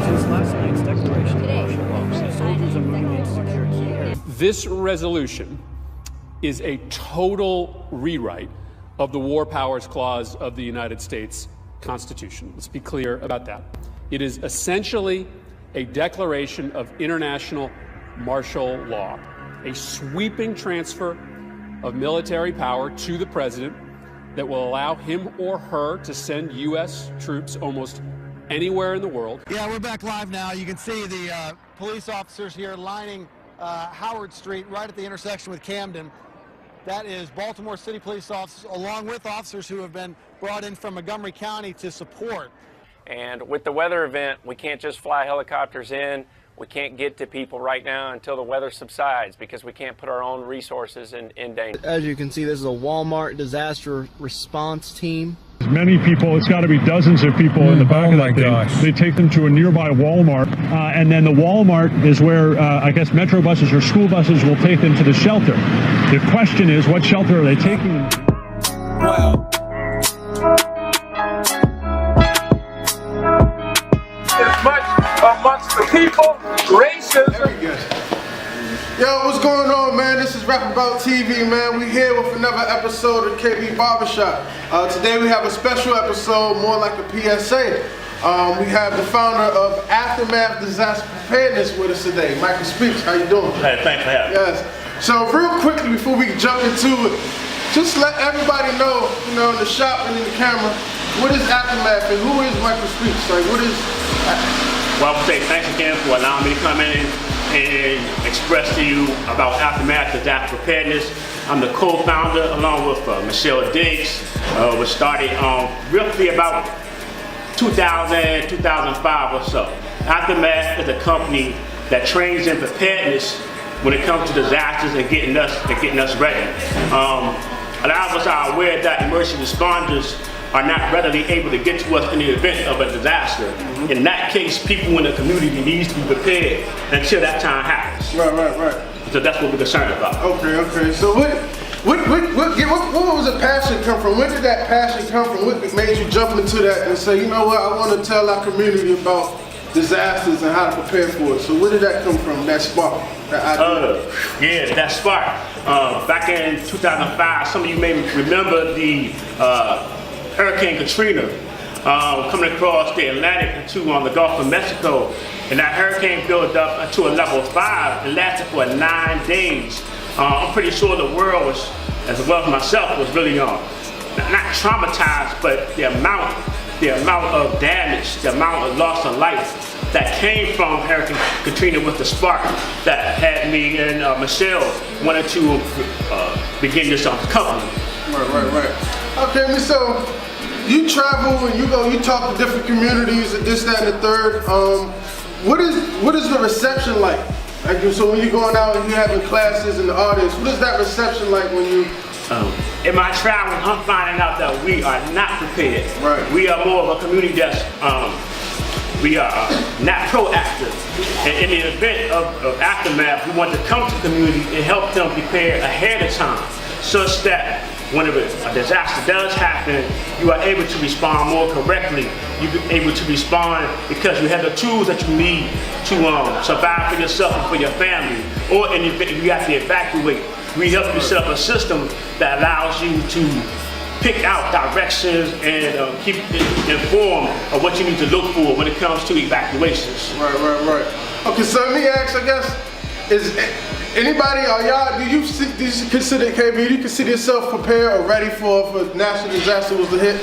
Since last night's declaration of martial law, soldiers are moving in to secure key areas. This resolution is a total rewrite of the War Powers Clause of the United States Constitution. Let's be clear about that. It is essentially a declaration of international martial law, a sweeping transfer of military power to the president that will allow him or her to send U.S. troops almost anywhere in the world. Yeah, we're back live now. You can see the police officers here lining Howard Street right at the intersection with Camden. That is Baltimore City police officers, along with officers who have been brought in from Montgomery County to support. And with the weather event, we can't just fly helicopters in. We can't get to people right now until the weather subsides because we can't put our own resources in danger. As you can see, this is a Walmart disaster response team. Many people, it's got to be dozens of people in the back of that thing. They take them to a nearby Walmart, and then the Walmart is where I guess metro buses or school buses will take them to the shelter. The question is, what shelter are they taking them to? Wow. As much amongst the people, racism. Yo, what's going on, man? This is RapAboutTV, man. We here with another episode of KB Barbershop. Today we have a special episode, more like a PSA. We have the founder of Aftermath Disaster Preparedness with us today, Michael Speaks. How you doing? Hey, thanks for having me. Yes. So real quickly before we jump into it, just let everybody know, in the shop and in the camera, what is Aftermath and who is Michael Speaks? Like, what is? Well, I would say thanks again for allowing me to come in and express to you about Aftermath Disaster Preparedness. I'm the co-founder along with Michelle Diggs. We started roughly about 2000, 2005 or so. Aftermath is a company that trains in preparedness when it comes to disasters and getting us ready. A lot of us are aware that emergency responders are not readily able to get to us in the event of a disaster. In that case, people in the community needs to be prepared until that time happens. Right. So that's what we're concerned about. Okay. So what was the passion come from? Where did that passion come from? What made you jump into that and say, you know what, I want to tell our community about disasters and how to prepare for it? So where did that come from, that spark, that idea? Yeah, that spark. Back in 2005, some of you may remember the Hurricane Katrina coming across the Atlantic to the Gulf of Mexico, and that hurricane built up to a level 5. It lasted for 9 days. I'm pretty sure the world was, as well as myself, was really not traumatized, but the amount of damage, the amount of loss of life that came from Hurricane Katrina was the spark that had me and Michelle wanted to begin this company. Right. Okay, so you travel and you talk to different communities and this, that, and the third. What is the reception like? So when you're going out and you're having classes in the audience, what is that reception like when you? In my travels, I'm finding out that we are not prepared. Right. We are more of a community that's we are not proactive. And in the event of Aftermath, we want to come to the community and help them prepare ahead of time, such that when a disaster does happen, you are able to respond more correctly. You're able to respond because you have the tools that you need to survive for yourself and for your family. Or in the event you have to evacuate, we help you set up a system that allows you to pick out directions and keep informed of what you need to look for when it comes to evacuations. Right. Okay, so let me ask, I guess, is anybody, do you consider, KB, do you consider yourself prepared or ready for national disaster was to hit?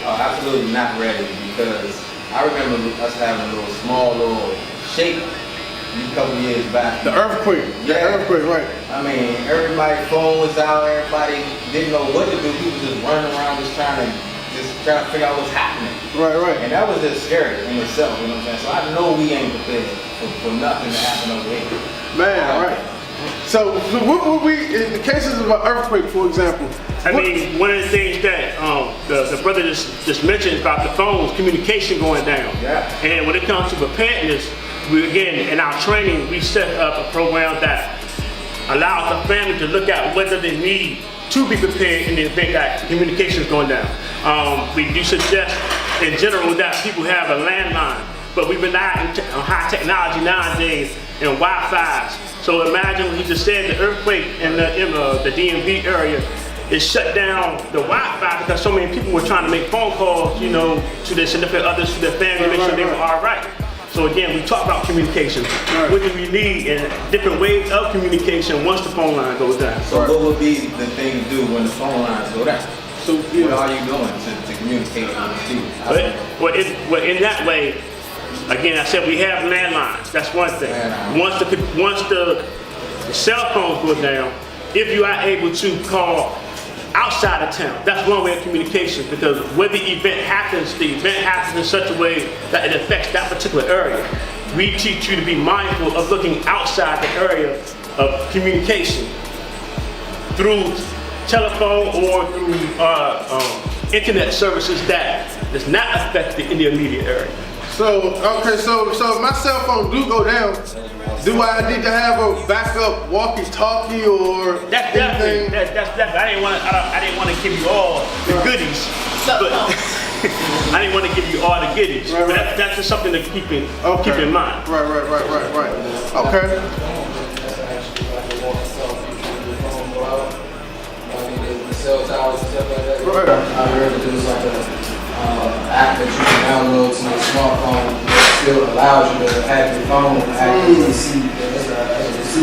Absolutely not ready, because I remember us having a little shake a couple years back. The earthquake. Yeah. The earthquake, right. I mean, everybody's phone was out, everybody didn't know what to do. People just running around just trying to figure out what's happening. Right. And that was just scary in itself, you know what I'm saying? So I know we ain't prepared for nothing to happen over here. Man, right. So what would we, in the cases of an earthquake, for example? I mean, one of the things that the brother just mentioned about the phones, communication going down. Yeah. And when it comes to preparedness, we again, in our training, we set up a program that allows the family to look at whether they need to be prepared in the event that communication is going down. We do suggest in general that people have a landline, but we rely on high technology nowadays and Wi-Fi. So imagine what he just said, the earthquake in the DMV area, it shut down the Wi-Fi because so many people were trying to make phone calls, you know, to their significant others, to their family, make sure they were all right. So again, we talk about communication. What do we need and different ways of communication once the phone line goes down? So what would be the thing to do when the phone lines go down? So what are you doing to communicate with people? Well, in that way, again, I said we have landlines. That's one thing. Once the cell phones go down, if you are able to call outside of town, that's one way of communication, because when the event happens in such a way that it affects that particular area. We teach you to be mindful of looking outside the area of communication through telephone or through internet services that does not affect the immediate area. So, okay, so if my cell phone do go down, do I need to have a backup walkie-talkie or That's definitely. I didn't want to give you all the goodies, but I didn't want to give you all the goodies. Right, but right. that's just something to keep in mind. Right. Okay. Cell towers and stuff like that. Right. I heard that there was like a app that you can download to your smartphone that still allows you to have your phone act as a receiver.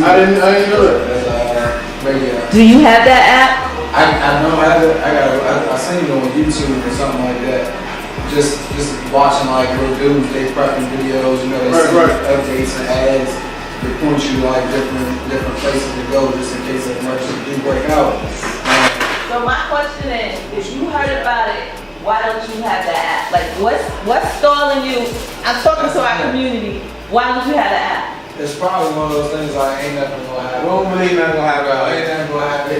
I didn't know that. Radio. Do you have that app? I know I seen it on YouTube or something like that. Just watching like little dudes, they prepping videos, you know, they send updates and ads. They point you like different places to go just in case an emergency do break out. So my question is, if you heard about it, why don't you have that app? Like, what's stalling you? I'm talking to our community. Why don't you have the app? It's probably one of those things like ain't nothing gonna happen. Well, ain't nothing gonna happen. Ain't nothing gonna happen.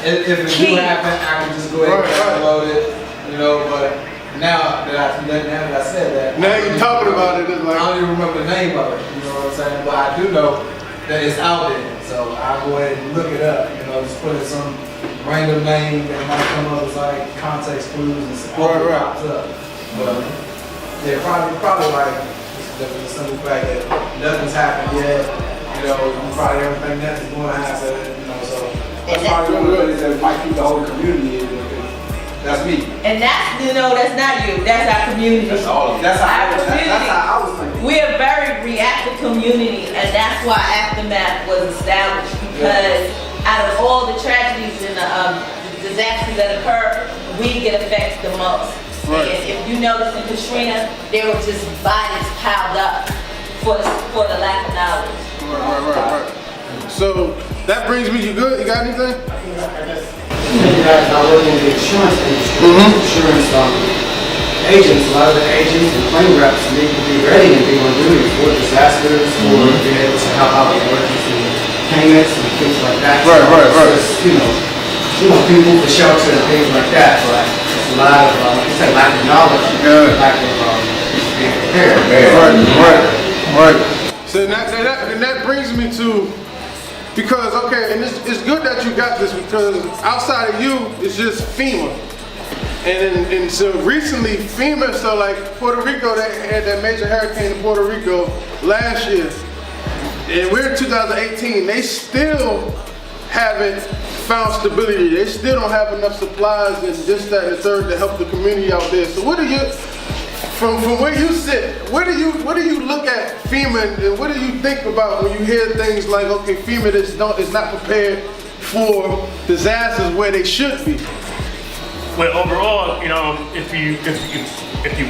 If it do happen, I can just go ahead and download it, you know. But now that I said that, now you're talking about it, it's like I don't even remember the name of it. You know what I'm saying? But I do know that it's out there, so I'll go ahead and look it up. You know, just put in some random name that might come up as like context clues and stuff. Pops up. But yeah, probably like the simple fact that nothing's happened yet. You know, you probably don't think nothing's going to happen. You know, so that's probably one of the things that might keep the whole community in. That's me. And that's, you know, that's not you. That's our community. That's all. That's how I was thinking. We're a very reactive community, and that's why Aftermath was established, because out of all the tragedies and the disasters that occur, we get affected the most. Right. And if you notice in Katrina, there were just bodies piled up for the lack of knowledge. Right. So that brings me, you good? You got anything? You guys are working in the insurance industry. Insurance agents, a lot of the agents and claim reps need to be ready and be on duty for disasters, for being able to help out with emergency payments and things like that. Right. Just, you know, people for shelter and things like that. But it's a lot of, lack of knowledge, lack of being prepared. Right. So that brings me to, because, okay, and it's good that you got this, because outside of you, it's just FEMA. And so recently, FEMA, so like Puerto Rico, they had that major hurricane in Puerto Rico last year. And we're in 2018, they still haven't found stability. They still don't have enough supplies and this, that, and the third to help the community out there. So what do you, from where you sit, what do you look at FEMA and what do you think about when you hear things like, okay, FEMA is not prepared for disasters where they should be? Well, overall, you know, if you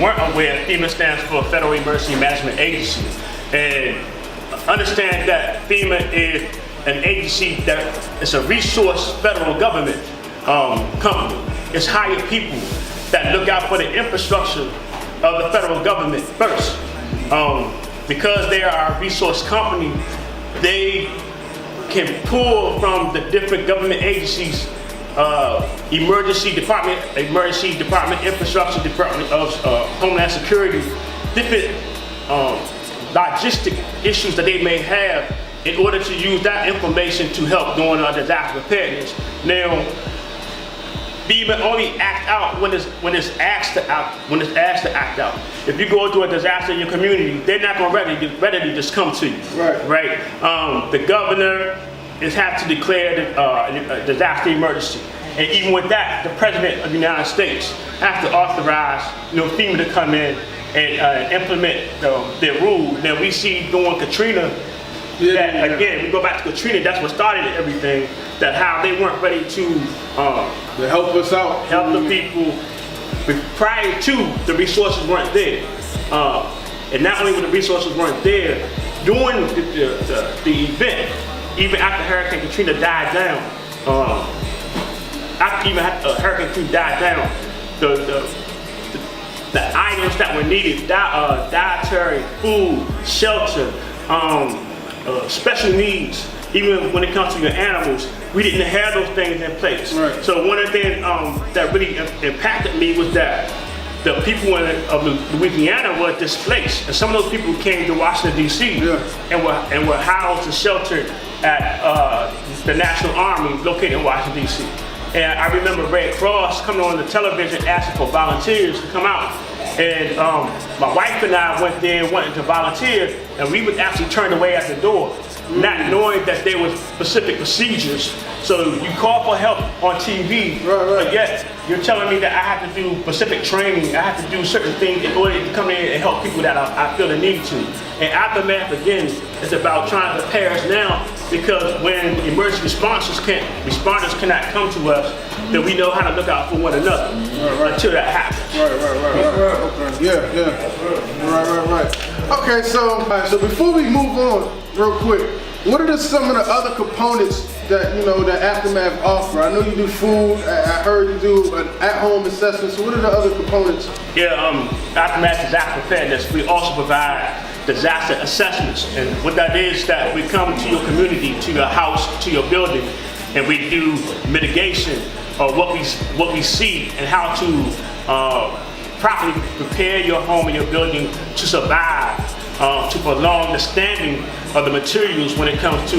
weren't aware, FEMA stands for Federal Emergency Management Agency, and understand that FEMA is an agency that is a resource federal government company. It's hired people that look out for the infrastructure of the federal government first. Because they are a resource company, they can pull from the different government agencies, emergency department, infrastructure department of Homeland Security, different logistic issues that they may have in order to use that information to help during disaster preparedness. Now, FEMA only act out when it's asked to act out. If you go through a disaster in your community, they're not going to readily just come to you. Right. The governor has to declare a disaster emergency. And even with that, the President of the United States has to authorize FEMA to come in and implement their rules. Now we see during Katrina, that again, we go back to Katrina, that's what started everything, that how they weren't ready to help us out. Help the people. Prior to, the resources weren't there. And not only were the resources weren't there, during the event, even after Hurricane Katrina died down, Hurricane Katrina died down, the items that were needed, dietary, food, shelter, special needs, even when it comes to your animals, we didn't have those things in place. Right. So one of the things that really impacted me was that the people of Louisiana were displaced, and some of those people came to Washington D.C. and were housed and sheltered at the National Army located in Washington D.C. And I remember Red Cross coming on the television asking for volunteers to come out. And my wife and I went there wanting to volunteer, and we would actually turn away at the door, not knowing that there was specific procedures. So you call for help on TV, but yet you're telling me that I have to do specific training, I have to do certain things in order to come in and help people that I feel the need to. And Aftermath, again, is about trying to prepare us now, because when emergency responders cannot come to us, then we know how to look out for one another until that happens. Right. Okay, so before we move on, real quick, what are some of the other components that that Aftermath offer? I know you do food. I heard you do an at-home assessment. So what are the other components? Aftermath disaster preparedness. We also provide disaster assessments, and what that is that we come to your community, to your house, to your building, and we do mitigation of what we see and how to properly prepare your home and your building to survive, to prolong the standing of the materials when it comes to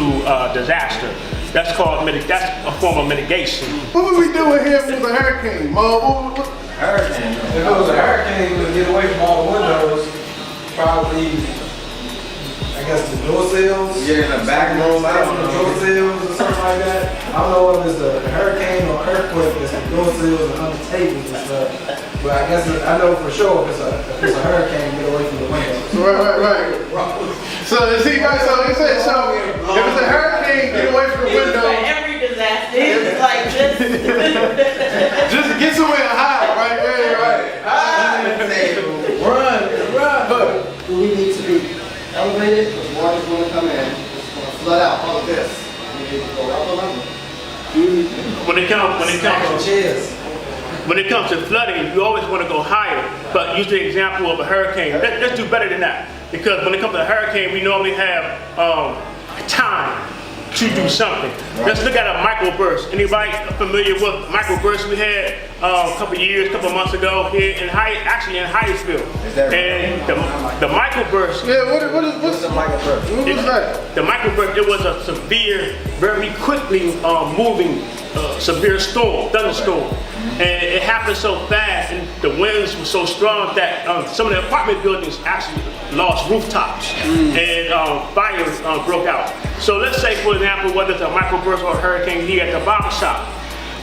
disaster. That's a form of mitigation. What would we do here if it was a hurricane, Mo? Hurricane. If it was a hurricane, we would get away from all the windows. Probably, I guess, the door sills. Yeah, in the back room. The door sills or something like that. I don't know if it's a hurricane or earthquake. It's the door sills and under tables and stuff. But I guess I know for sure if it's a hurricane, get away from the windows. Right. So you see, guys. So he said, if it's a hurricane, get away from the window. For every disaster, it's like this. Just get somewhere to hide, right? Run. But do we need to be elevated? Because water's going to come in. It's going to flood out all of this. We need to go up a level. When it comes to flooding, you always want to go higher, but use the example of a hurricane. Let's do better than that, because when it comes to a hurricane, we normally have time to do something. Let's look at a microburst. Anybody familiar with microburst we had a couple months ago here in Hyattsville? And the microburst. Yeah, what's the microburst? What was that? The microburst, it was a severe, very quickly moving severe thunderstorm. And it happened so fast, and the winds were so strong that some of the apartment buildings actually lost rooftops, and fires broke out. So let's say, for example, whether it's a microburst or a hurricane here at the barbershop,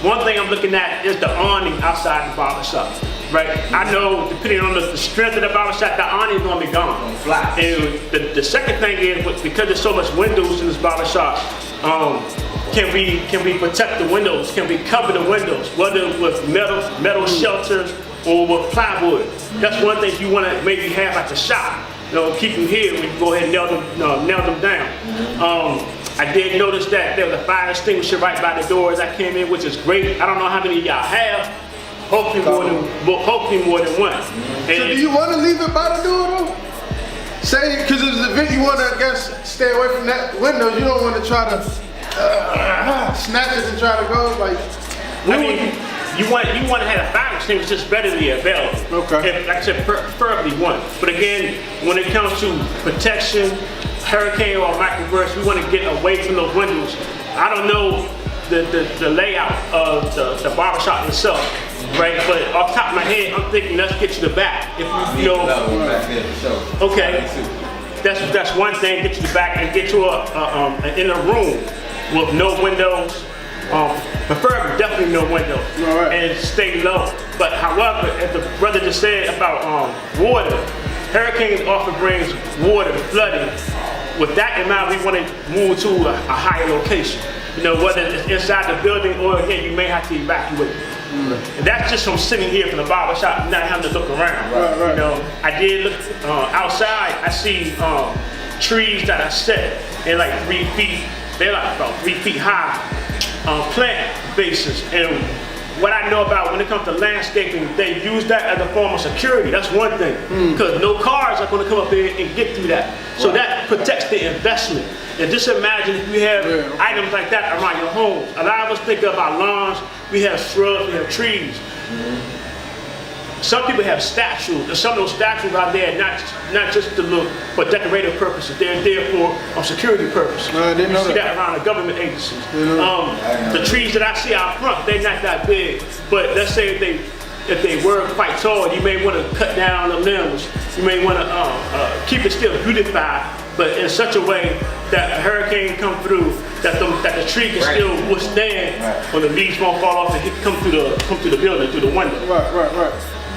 one thing I'm looking at is the awning outside the barbershop, right? I know, depending on the strength of the barbershop, the awning is going to be gone. And the second thing is, because there's so much windows in this barbershop, can we protect the windows? Can we cover the windows, whether with metal shelters or with plywood? That's one thing you want to maybe have at the shop. Keep them here. We can go ahead and nail them down. I did notice that there was a fire extinguisher right by the door as I came in, which is great. I don't know how many of y'all have. Hopefully more than one. So do you want to leave it by the door though? Say, because it's an event, you want to, I guess, stay away from that window. You don't want to try to snatch it and try to go like. You want to have a fire extinguisher just readily available. Okay. Like I said, preferably one. But again, when it comes to protection, hurricane or microburst, we want to get away from those windows. I don't know the layout of the barbershop itself, right? But off the top of my head, I'm thinking let's get you the back. If you know, okay, that's one thing. Get you the back and get you an inner room with no windows. Preferably definitely no windows, and stay low. But however, as the brother just said about water, hurricanes often brings water, flooding. With that in mind, we want to move to a higher location. You know, whether it's inside the building or again, you may have to evacuate. And that's just from sitting here from the barbershop, not having to look around. You know, I did look outside. I see trees that are set in like 3 feet. They're like about 3 feet high. Plant bases, and what I know about when it comes to landscaping, they use that as a form of security. That's one thing, because no cars are going to come up here and get through that. So that protects the investment. And just imagine if you have items like that around your home. A lot of us think about lawns, we have shrubs, we have trees. Some people have statues, and some of those statues are there not just to look for decorative purposes. They're there for security purposes. You see that around the government agencies. The trees that I see out front, they're not that big. But let's say if they were quite tall, you may want to cut down the limbs. You may want to keep it still beautified, but in such a way that a hurricane come through, that the tree can still withstand when the leaves won't fall off and come through the building, through the window. Right.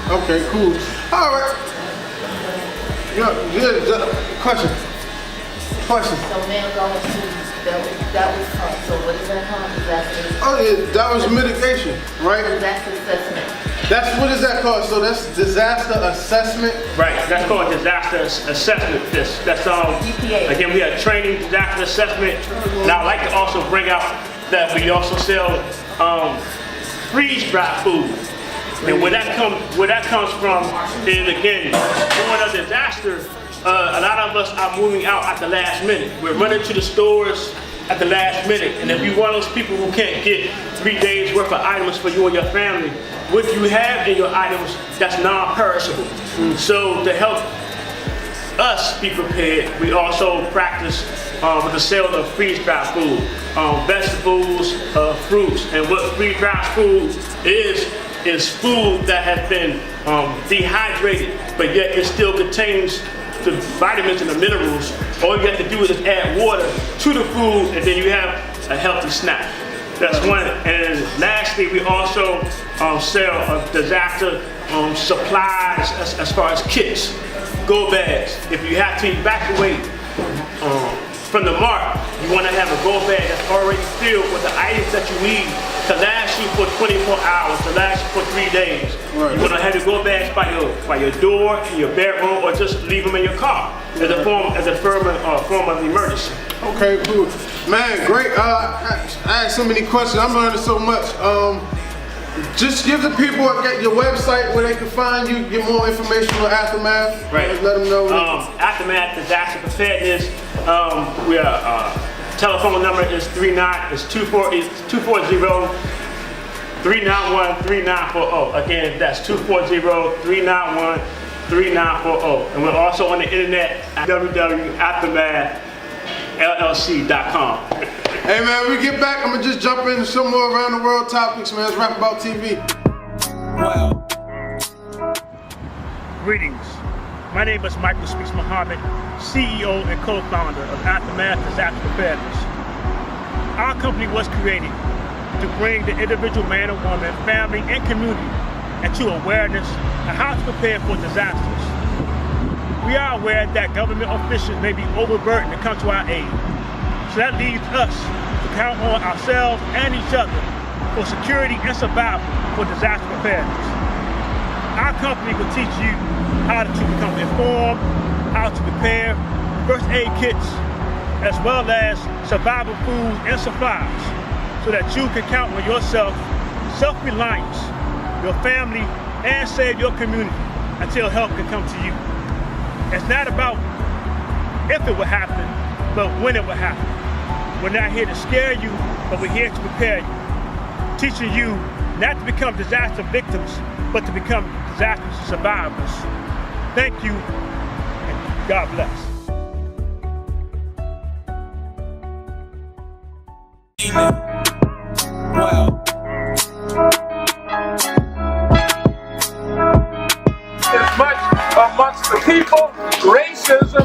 Okay, cool. All right. Question. So now going to, that was called, so what is that called? That was mitigation, right? Disaster assessment. What is that called? So that's disaster assessment? Right, that's called disaster assessment. That's DPA. Again, we have training, disaster assessment. And I'd like to also bring out that we also sell freeze-dried food. And where that comes from is, again, during a disaster, a lot of us are moving out at the last minute. We're running to the stores at the last minute. And if you're one of those people who can't get 3 days worth of items for you and your family, what you have in your items, that's non-perishable. So to help us be prepared, we also practice with the sale of freeze-dried food, vegetables, fruits. And what freeze-dried food is food that has been dehydrated, but yet it still contains the vitamins and the minerals. All you have to do is add water to the food, and then you have a healthy snack. That's one. And lastly, we also sell disaster supplies as far as kits, go bags. If you have to evacuate from the mart, you want to have a go bag that's already filled with the items that you need to last you for 24 hours, to last you for 3 days. You want to have your go bags by your door, in your bedroom, or just leave them in your car as a form of emergency. Okay, cool. Man, great. I asked so many questions. I'm learning so much. Just give the people your website where they can find you, get more information on Aftermath. Right. Let them know. Aftermath Disaster Preparedness. Telephone number is 240-391-3940. Again, that's 240-391-3940. And we're also on the internet at www.aftermathllc.com. Hey man, when we get back, I'm gonna just jump into some more around the world topics, man. It's Rap About TV. Wow. Greetings. My name is Michael Speaks Muhammad, CEO and co-founder of Aftermath Disaster Preparedness. Our company was created to bring the individual man or woman, family, and community into awareness of how to prepare for disasters. We are aware that government officials may be overburdened to come to our aid. So that leaves us to count on ourselves and each other for security and survival for disaster preparedness. Our company will teach you how to become informed, how to prepare first aid kits, as well as survival food and supplies, so that you can count on yourself, self-reliance, your family, and save your community until help can come to you. It's not about if it will happen, but when it will happen. We're not here to scare you, but we're here to prepare you, teaching you not to become disaster victims, but to become disaster survivors. Thank you, and God bless. amongst the people, racism